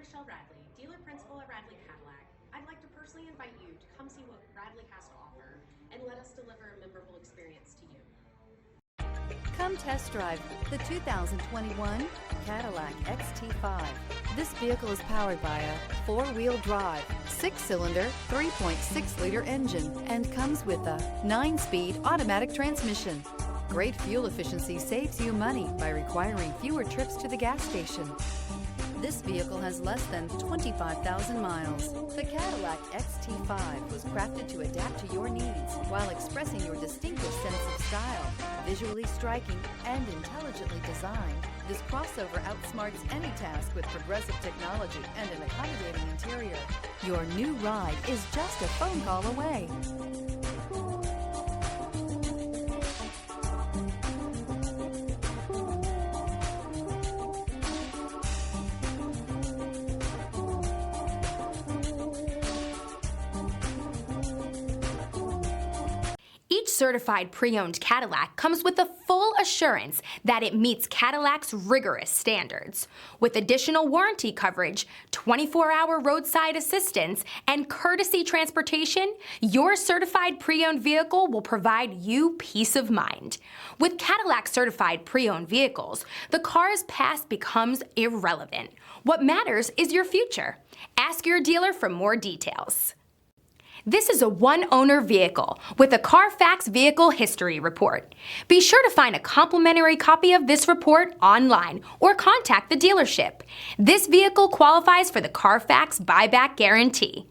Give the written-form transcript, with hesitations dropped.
Michelle Radley, dealer principal at Radley Cadillac. I'd like to personally invite you to come see what Radley has to offer and let us deliver a memorable experience to you. Come test drive the 2021 Cadillac XT5. This vehicle is powered by a four-wheel drive, six-cylinder, 3.6-liter engine and comes with a 9-speed automatic transmission. Great fuel efficiency saves you money by requiring fewer trips to the gas station. This vehicle has less than 25,000 miles. The Cadillac XT5 was crafted to adapt to your needs while expressing your distinctive sense of style. Visually striking and intelligently designed, this crossover outsmarts any task with progressive technology and an accommodating interior. Your new ride is just a phone call away. Each certified pre-owned Cadillac comes with the full assurance that it meets Cadillac's rigorous standards. With additional warranty coverage, 24-hour roadside assistance, and courtesy transportation, your certified pre-owned vehicle will provide you peace of mind. With Cadillac certified pre-owned vehicles, the car's past becomes irrelevant. What matters is your future. Ask your dealer for more details. This is a one-owner vehicle with a Carfax Vehicle History Report. Be sure to find a complimentary copy of this report online or contact the dealership. This vehicle qualifies for the Carfax Buyback Guarantee.